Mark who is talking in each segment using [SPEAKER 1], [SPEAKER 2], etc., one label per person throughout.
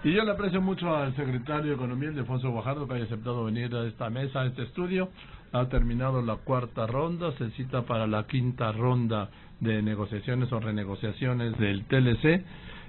[SPEAKER 1] Y yo le aprecio mucho al secretario de Economía, Ildefonso Guajardo, que haya aceptado venir a esta mesa, a este estudio. Ha terminado la cuarta ronda, se cita para la quinta ronda de negociaciones o renegociaciones del TLC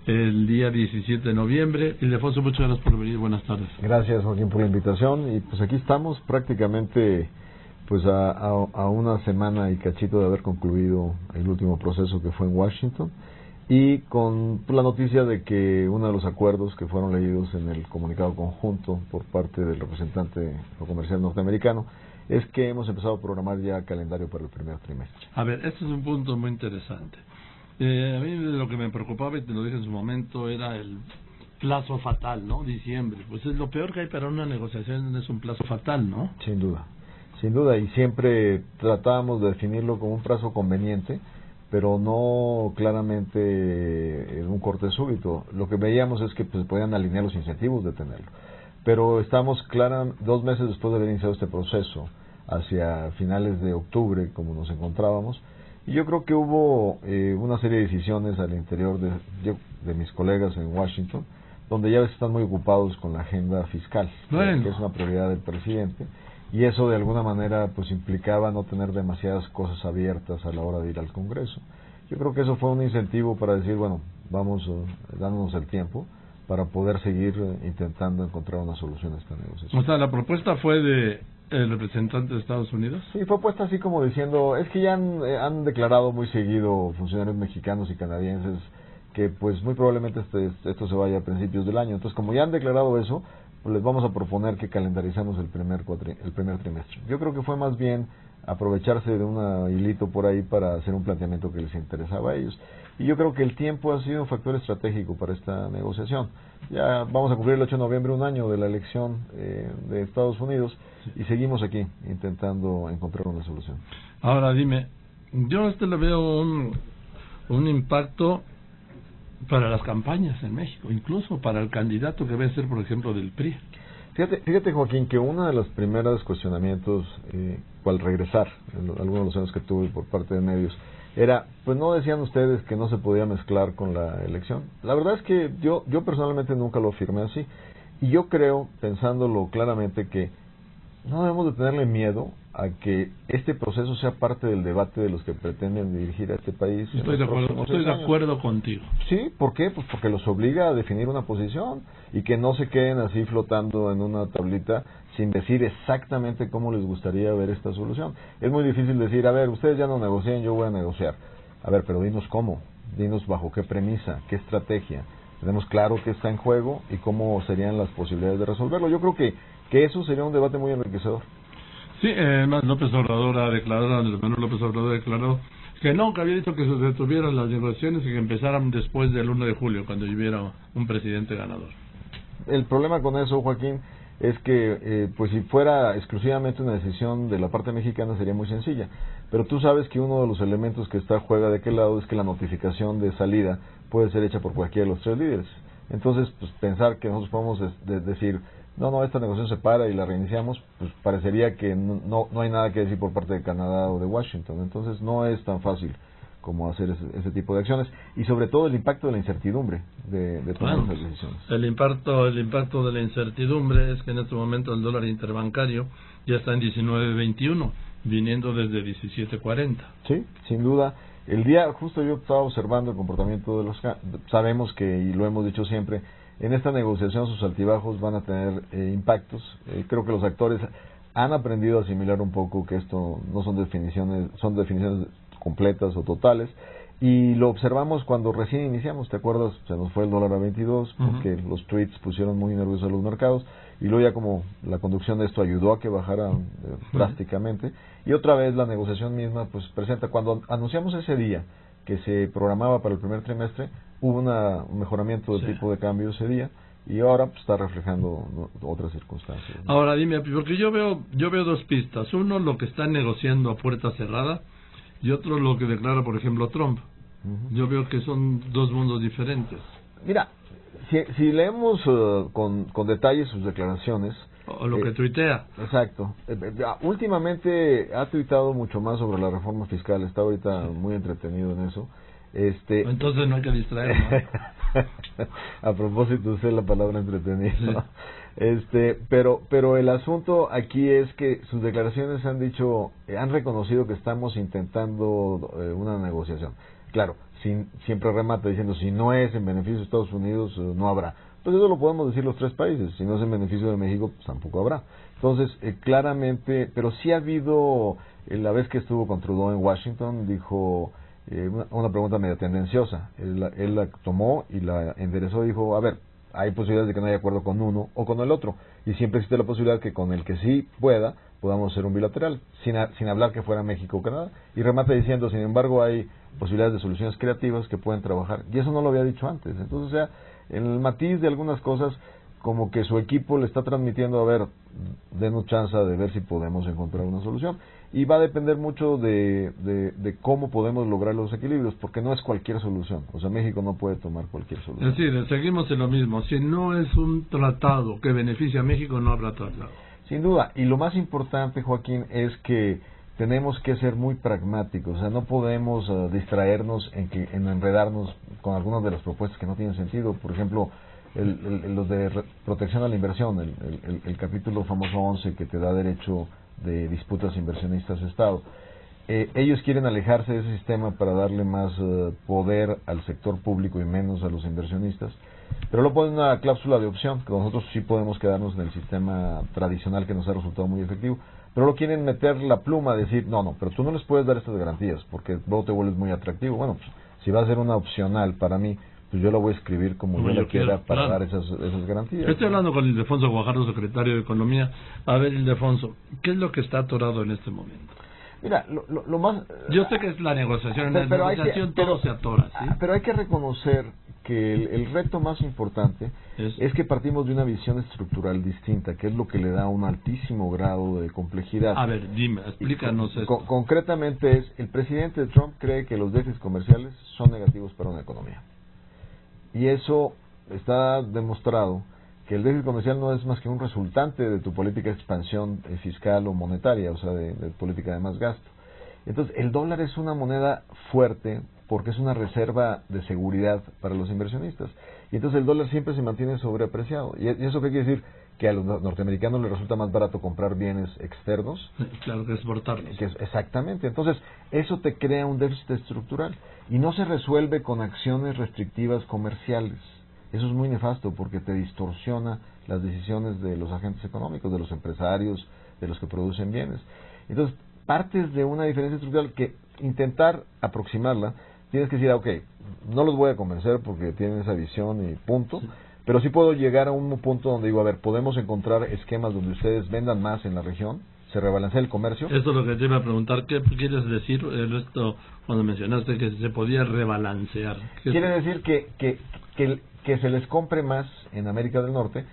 [SPEAKER 1] el día 17 de noviembre. Ildefonso, muchas gracias por venir. Buenas tardes.
[SPEAKER 2] Gracias, Joaquín, por la invitación. Y pues aquí estamos prácticamente pues a una semana y cachito de haber concluido el último proceso que fue en Washington, y con la noticia de que uno de los acuerdos que fueron leídos en el comunicado conjunto por parte del representante comercial norteamericano es que hemos empezado a programar ya calendario para el primer trimestre.
[SPEAKER 1] A ver, este es un punto muy interesante. A mí lo que me preocupaba, y te lo dije en su momento, era el plazo fatal, ¿no? Diciembre. Pues es lo peor que hay para una negociación, es un plazo fatal, ¿no?
[SPEAKER 2] Sin duda, y siempre tratábamos de definirlo como un plazo conveniente, pero no claramente en un corte súbito. Lo que veíamos es que pues, podían alinear los incentivos de tenerlo. Pero estamos 2 meses después de haber iniciado este proceso, hacia finales de octubre, como nos encontrábamos, y yo creo que hubo una serie de decisiones al interior de mis colegas en Washington, donde ya están muy ocupados con la agenda fiscal, que es una prioridad del presidente, y eso de alguna manera pues implicaba no tener demasiadas cosas abiertas a la hora de ir al Congreso. Yo creo que eso fue un incentivo para decir, bueno, vamos dándonos el tiempo para poder seguir intentando encontrar una solución a esta negociación.
[SPEAKER 1] O sea, la propuesta fue de el representante de Estados Unidos.
[SPEAKER 2] Sí, fue puesta así como diciendo, es que ya han declarado muy seguido funcionarios mexicanos y canadienses que pues muy probablemente esto se vaya a principios del año. Entonces, como ya han declarado eso, pues les vamos a proponer que calendaricemos el primer trimestre. Yo creo que fue más bien aprovecharse de un hilito por ahí para hacer un planteamiento que les interesaba a ellos. Y yo creo que el tiempo ha sido un factor estratégico para esta negociación. Ya vamos a cumplir el 8 de noviembre un año de la elección de Estados Unidos, y seguimos aquí intentando encontrar una solución.
[SPEAKER 1] Ahora dime, yo le veo un impacto para las campañas en México, incluso para el candidato que va a ser, por ejemplo, del PRI.
[SPEAKER 2] Fíjate, Joaquín, que uno de los primeros cuestionamientos, al regresar, en algunos de los años que tuve por parte de medios, era, pues no decían ustedes que no se podía mezclar con la elección. La verdad es que yo personalmente nunca lo afirmé así, y yo creo, pensándolo claramente, que no debemos de tenerle miedo a que este proceso sea parte del debate de los que pretenden dirigir a este país.
[SPEAKER 1] Estoy de acuerdo contigo.
[SPEAKER 2] Sí, ¿por qué? Pues porque los obliga a definir una posición y que no se queden así flotando en una tablita sin decir exactamente cómo les gustaría ver esta solución. Es muy difícil decir, a ver, ustedes ya no negocien, yo voy a negociar. A ver, pero dinos cómo, dinos bajo qué premisa, qué estrategia. Tenemos claro qué está en juego y cómo serían las posibilidades de resolverlo. Yo creo que eso sería un debate muy enriquecedor.
[SPEAKER 1] Sí, además López Obrador ha declarado, Andrés Manuel López Obrador declaró que no, que había dicho que se detuvieran las negociaciones y que empezaran después del 1 de julio, cuando hubiera un presidente ganador.
[SPEAKER 2] El problema con eso, Joaquín, es que pues si fuera exclusivamente una decisión de la parte mexicana sería muy sencilla, pero tú sabes que uno de los elementos que juega de aquel lado es que la notificación de salida puede ser hecha por cualquiera de los 3 líderes. Entonces, pues pensar que nosotros podemos decir, no, esta negociación se para y la reiniciamos, pues parecería que no hay nada que decir por parte de Canadá o de Washington. Entonces no es tan fácil como hacer ese tipo de acciones, y sobre todo el impacto de la incertidumbre de tomar esas decisiones.
[SPEAKER 1] El impacto de la incertidumbre es que en este momento el dólar interbancario ya está en 19.21, viniendo desde 17.40.
[SPEAKER 2] Sí, sin duda. El día, justo yo estaba observando el comportamiento de los... Sabemos que, y lo hemos dicho siempre, en esta negociación sus altibajos van a tener impactos. Creo que los actores han aprendido a asimilar un poco que esto no son definiciones completas o totales, y lo observamos cuando recién iniciamos. ¿Te acuerdas? Se nos fue el dólar a 22 porque los tweets pusieron muy nerviosos a los mercados, y luego ya como la conducción de esto ayudó a que bajara drásticamente, y otra vez la negociación misma pues presenta, cuando anunciamos ese día que se programaba para el primer trimestre, hubo un mejoramiento del tipo de cambio ese día, y ahora pues, está reflejando otras circunstancias, ¿no?
[SPEAKER 1] Ahora dime, porque yo veo 2 pistas. Uno, lo que están negociando a puerta cerrada, y otro, lo que declara, por ejemplo, Trump. Yo veo que son 2 mundos diferentes.
[SPEAKER 2] Mira, si leemos con detalle sus declaraciones...
[SPEAKER 1] O lo que tuitea.
[SPEAKER 2] Exacto. Últimamente ha tuitado mucho más sobre la reforma fiscal, está ahorita muy entretenido en eso.
[SPEAKER 1] Entonces no hay que distraerlo.
[SPEAKER 2] A propósito, usé la palabra entretenido. Pero el asunto aquí es que sus declaraciones han reconocido que estamos intentando una negociación. Claro, siempre remata diciendo, si no es en beneficio de Estados Unidos, no habrá. Pues eso lo podemos decir los tres países. Si no es en beneficio de México, pues tampoco habrá. Entonces, claramente, pero sí ha habido, la vez que estuvo con Trudeau en Washington, dijo una pregunta medio tendenciosa. Él la tomó y la enderezó y dijo, a ver, hay posibilidades de que no haya acuerdo con uno o con el otro. Y siempre existe la posibilidad que con el que sí podamos hacer un bilateral, sin hablar que fuera México o Canadá. Y remata diciendo, sin embargo, hay posibilidades de soluciones creativas que pueden trabajar. Y eso no lo había dicho antes. Entonces, o sea, en el matiz de algunas cosas, como que su equipo le está transmitiendo, a ver, denos chance de ver si podemos encontrar una solución. Y va a depender mucho de cómo podemos lograr los equilibrios, porque no es cualquier solución. O sea, México no puede tomar cualquier solución.
[SPEAKER 1] Es decir, seguimos en lo mismo. Si no es un tratado que beneficie a México, no habrá tratado.
[SPEAKER 2] Sin duda. Y lo más importante, Joaquín, es que tenemos que ser muy pragmáticos. O sea, no podemos distraernos en enredarnos con algunas de las propuestas que no tienen sentido. Por ejemplo, los de protección a la inversión, el capítulo famoso 11 que te da derecho de disputas inversionistas-Estado. Ellos quieren alejarse de ese sistema para darle más poder al sector público y menos a los inversionistas, pero lo ponen una cláusula de opción, que nosotros sí podemos quedarnos en el sistema tradicional que nos ha resultado muy efectivo, pero lo quieren meter la pluma, decir, no, pero tú no les puedes dar estas garantías, porque luego te vuelves muy atractivo. Bueno, pues, si va a ser una opcional para mí, pues yo la voy a escribir como yo la quiera para dar esas garantías.
[SPEAKER 1] Estoy hablando con Ildefonso Guajardo, secretario de Economía. A ver, Ildefonso, ¿qué es lo que está atorado en este momento?
[SPEAKER 2] Mira, lo más...
[SPEAKER 1] Yo sé que es la negociación, en la negociación todo se atora, ¿sí?
[SPEAKER 2] Pero hay que reconocer que el reto más importante es que partimos de una visión estructural distinta, que es lo que le da un altísimo grado de complejidad.
[SPEAKER 1] A ver, dime, explícanos esto.
[SPEAKER 2] Concretamente el presidente Trump cree que los déficits comerciales son negativos para una economía. Y eso está demostrado, que el déficit comercial no es más que un resultante de tu política de expansión fiscal o monetaria, o sea, de política de más gasto. Entonces, el dólar es una moneda fuerte porque es una reserva de seguridad para los inversionistas. Y entonces el dólar siempre se mantiene sobreapreciado. ¿Y eso qué quiere decir? Que a los norteamericanos les resulta más barato comprar bienes externos.
[SPEAKER 1] Claro, que exportarlos.
[SPEAKER 2] Exactamente. Entonces, eso te crea un déficit estructural. Y no se resuelve con acciones restrictivas comerciales. Eso es muy nefasto porque te distorsiona las decisiones de los agentes económicos, de los empresarios, de los que producen bienes. Entonces, partes de una diferencia estructural que intentar aproximarla, tienes que decir, ok, no los voy a convencer porque tienen esa visión y punto, pero sí puedo llegar a un punto donde digo, a ver, podemos encontrar esquemas donde ustedes vendan más en la región, se rebalancea el comercio.
[SPEAKER 1] Eso es lo que te iba a preguntar, ¿qué quieres decir esto cuando mencionaste que se podía rebalancear?
[SPEAKER 2] Quiere decir que se les compre más en América del Norte,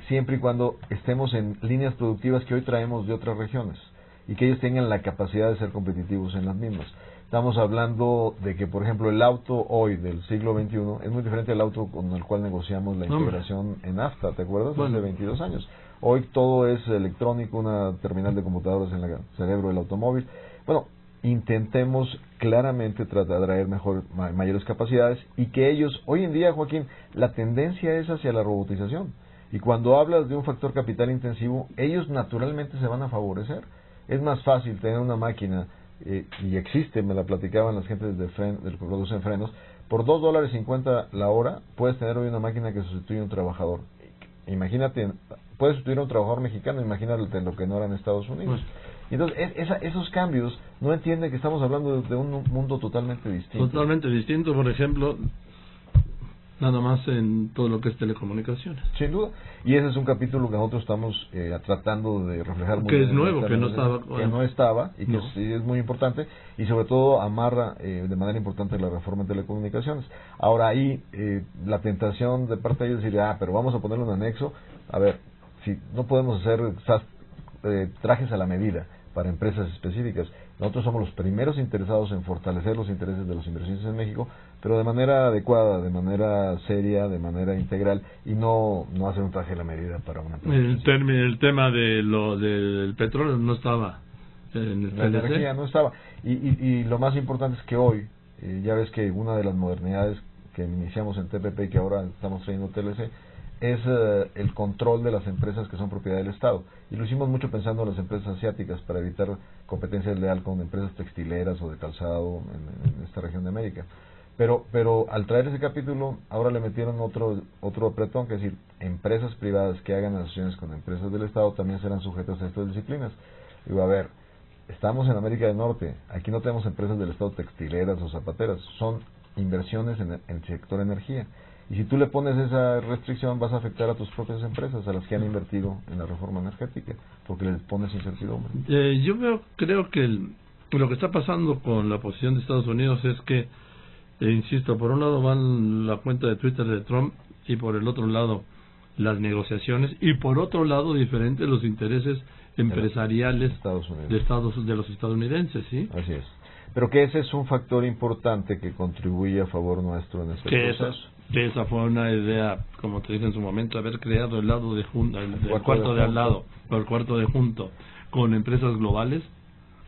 [SPEAKER 2] siempre y cuando estemos en líneas productivas que hoy traemos de otras regiones y que ellos tengan la capacidad de ser competitivos en las mismas. Estamos hablando de que, por ejemplo, el auto hoy del siglo XXI es muy diferente al auto con el cual negociamos la integración en NAFTA, ¿te acuerdas?
[SPEAKER 1] Bueno.
[SPEAKER 2] Hace 22 años. Hoy todo es electrónico, una terminal de computadoras en el cerebro del automóvil. Bueno, intentemos claramente tratar de traer mayores capacidades y que ellos, hoy en día, Joaquín, la tendencia es hacia la robotización. Y cuando hablas de un factor capital intensivo, ellos naturalmente se van a favorecer. Es más fácil tener una máquina, y existe, me la platicaban las gentes del que producen frenos, por $2.50 la hora puedes tener hoy una máquina que sustituye a un trabajador. Imagínate, puedes sustituir a un trabajador mexicano, imagínate lo que no era en Estados Unidos. Y entonces, esos cambios no entienden que estamos hablando de un mundo totalmente distinto.
[SPEAKER 1] Totalmente distinto, por ejemplo, nada más en todo lo que es telecomunicaciones.
[SPEAKER 2] Sin duda. Y ese es un capítulo que nosotros estamos tratando de reflejar muy
[SPEAKER 1] bien. Que es
[SPEAKER 2] nuevo,
[SPEAKER 1] que no estaba.
[SPEAKER 2] Que no estaba y que sí es muy importante y sobre todo amarra de manera importante la reforma en telecomunicaciones. Ahora ahí la tentación de parte de ellos es decir, pero vamos a ponerle un anexo. A ver, si no podemos hacer trajes a la medida para empresas específicas. Nosotros somos los primeros interesados en fortalecer los intereses de los inversionistas en México, pero de manera adecuada, de manera seria, de manera integral y no hacer un traje a la medida para una empresa.
[SPEAKER 1] El tema del petróleo no estaba en el
[SPEAKER 2] la energía no estaba y lo más importante es que hoy ya ves que una de las modernidades que iniciamos en TPP y que ahora estamos trayendo TLC, es el control de las empresas que son propiedad del Estado. Y lo hicimos mucho pensando en las empresas asiáticas para evitar competencia desleal con empresas textileras o de calzado en esta región de América. Pero al traer ese capítulo, ahora le metieron otro apretón, que es decir, empresas privadas que hagan asociaciones con empresas del Estado también serán sujetas a estas disciplinas. Digo, a ver, estamos en América del Norte, aquí no tenemos empresas del Estado textileras o zapateras, son inversiones en el sector energía. Y si tú le pones esa restricción, vas a afectar a tus propias empresas, a las que han invertido en la reforma energética, porque les pones incertidumbre.
[SPEAKER 1] Creo que lo que está pasando con la posición de Estados Unidos es que, insisto, por un lado van la cuenta de Twitter de Trump y por el otro lado las negociaciones y por otro lado diferentes los intereses empresariales de los estadounidenses, ¿sí?
[SPEAKER 2] Así es. Pero que ese es un factor importante que contribuye a favor nuestro en este proceso.
[SPEAKER 1] Esa fue una idea, como te dije en su momento, haber creado el lado de junta, el cuarto de al lado, o el cuarto de junto, con empresas globales,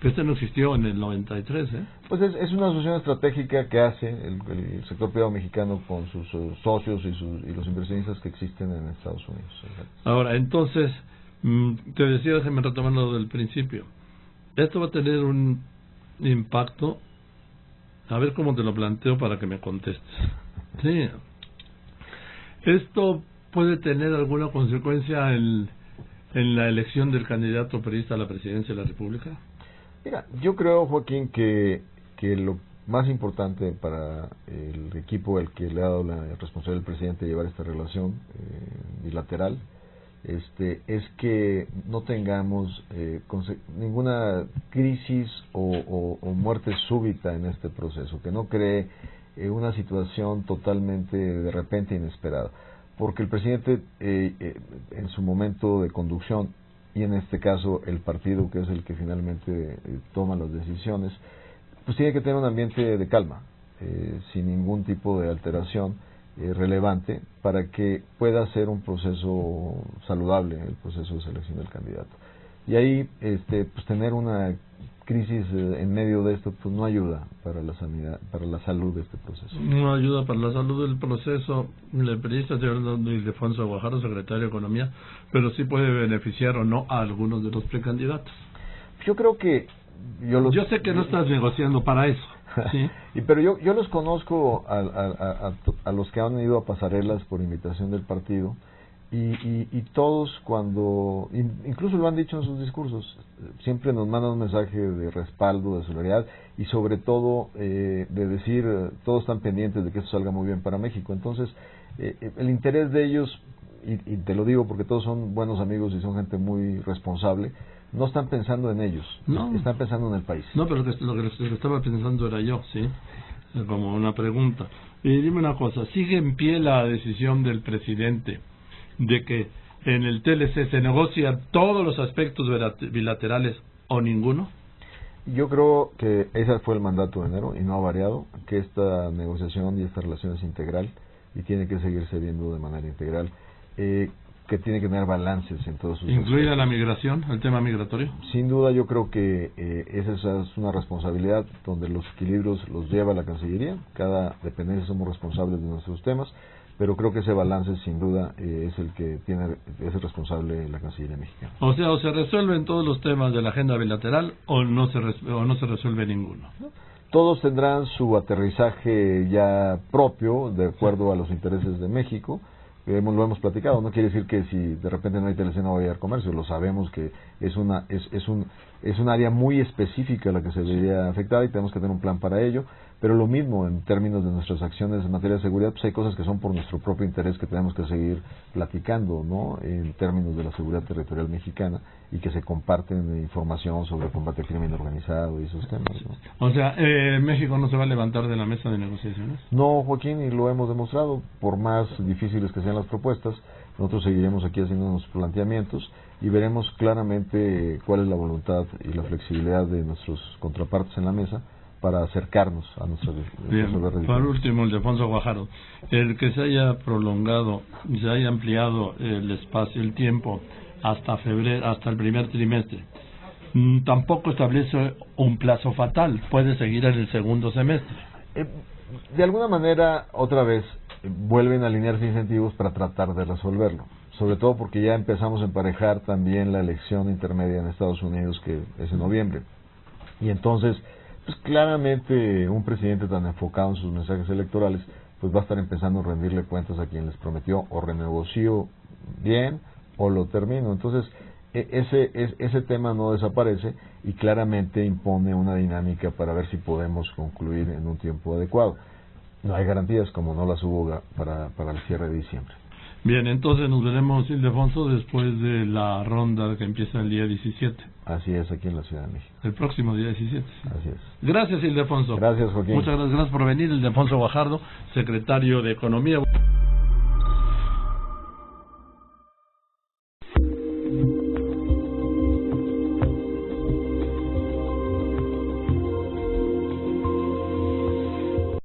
[SPEAKER 1] que no existió en el 93, ¿eh?
[SPEAKER 2] Pues es una asociación estratégica que hace el sector privado mexicano con sus socios y los inversionistas que existen en Estados Unidos.
[SPEAKER 1] Ahora, entonces, te decía, déjame retomar lo del principio. Esto va a tener un impacto, a ver cómo te lo planteo para que me contestes. Sí. ¿Esto puede tener alguna consecuencia en la elección del candidato periodista a la presidencia de la República?
[SPEAKER 2] Mira, yo creo, Joaquín, que lo más importante para el equipo al que le ha dado la responsabilidad del presidente de llevar esta relación bilateral es que no tengamos ninguna crisis o muerte súbita en este proceso, que no cree una situación totalmente de repente inesperada, porque el presidente en su momento de conducción y en este caso el partido que es el que finalmente toma las decisiones, pues tiene que tener un ambiente de calma, sin ningún tipo de alteración relevante, para que pueda ser un proceso saludable, el proceso de selección del candidato. Y ahí pues tener una crisis en medio de esto pues no ayuda para la sanidad, para la salud de este proceso.
[SPEAKER 1] No ayuda para la salud del proceso. El periodista Ildefonso Guajardo, secretario de Economía, pero sí puede beneficiar o no a algunos de los precandidatos.
[SPEAKER 2] Yo creo que yo sé
[SPEAKER 1] que no estás negociando para eso, ¿sí?
[SPEAKER 2] Pero yo los conozco a los que han ido a pasarelas por invitación del partido. Y todos incluso lo han dicho en sus discursos, siempre nos mandan un mensaje de respaldo, de solidaridad y sobre todo de decir, todos están pendientes de que esto salga muy bien para México. Entonces, el interés de ellos, y te lo digo porque todos son buenos amigos y son gente muy responsable, no están pensando en ellos, están pensando en el país.
[SPEAKER 1] No, pero lo que estaba pensando era yo, ¿sí? Como una pregunta. Y dime una cosa, ¿sigue en pie la decisión del presidente de que en el TLC se negocian todos los aspectos bilaterales o ninguno?
[SPEAKER 2] Yo creo que ese fue el mandato de enero y no ha variado, que esta negociación y esta relación es integral y tiene que seguirse viendo de manera integral, que tiene que tener balances en todos sus
[SPEAKER 1] ¿Incluida la migración, el tema migratorio?
[SPEAKER 2] Sin duda, yo creo que esa es una responsabilidad donde los equilibrios los lleva la Cancillería. Cada dependencia somos responsables de nuestros temas, pero creo que ese balance sin duda es el que es el responsable la Cancillería mexicana.
[SPEAKER 1] O sea, o se resuelven todos los temas de la agenda bilateral o no se resuelve ninguno.
[SPEAKER 2] Todos tendrán su aterrizaje ya propio de acuerdo a los intereses de México. Lo hemos platicado, no quiere decir que si de repente no hay TLC no va a haber comercio, lo sabemos que es un área muy específica la que se vería afectada y tenemos que tener un plan para ello, pero lo mismo en términos de nuestras acciones en materia de seguridad, pues hay cosas que son por nuestro propio interés que tenemos que seguir platicando, ¿no? En términos de la seguridad territorial mexicana y que se comparten información sobre combate al crimen organizado y esos temas, ¿no?
[SPEAKER 1] O sea, ¿México no se va a levantar de la mesa de negociaciones?
[SPEAKER 2] No, Joaquín, y lo hemos demostrado, por más difíciles que sean las propuestas, nosotros seguiremos aquí haciendo nuestros planteamientos y veremos claramente cuál es la voluntad y la flexibilidad de nuestros contrapartes en la mesa para acercarnos a nuestra
[SPEAKER 1] Bien, por último, Ildefonso Guajardo, el que se haya prolongado, se haya ampliado el espacio, el tiempo hasta febrero, hasta el primer trimestre, tampoco establece un plazo fatal, puede seguir en el segundo semestre.
[SPEAKER 2] de alguna manera, otra vez, vuelven a alinearse incentivos para tratar de resolverlo. Sobre todo porque ya empezamos a emparejar también la elección intermedia en Estados Unidos, que es en noviembre. Y entonces, pues claramente un presidente tan enfocado en sus mensajes electorales, pues va a estar empezando a rendirle cuentas a quien les prometió o renegoció bien o lo termino. Entonces, ese tema no desaparece y claramente impone una dinámica para ver si podemos concluir en un tiempo adecuado. No hay garantías, como no las hubo para el cierre de diciembre.
[SPEAKER 1] Bien, entonces nos veremos, Ildefonso, después de la ronda que empieza el día 17.
[SPEAKER 2] Así es, aquí en la Ciudad de México.
[SPEAKER 1] El próximo día 17. Sí.
[SPEAKER 2] Así es.
[SPEAKER 1] Gracias, Ildefonso.
[SPEAKER 2] Gracias, Joaquín.
[SPEAKER 1] Muchas gracias por venir, Ildefonso Guajardo, secretario de Economía.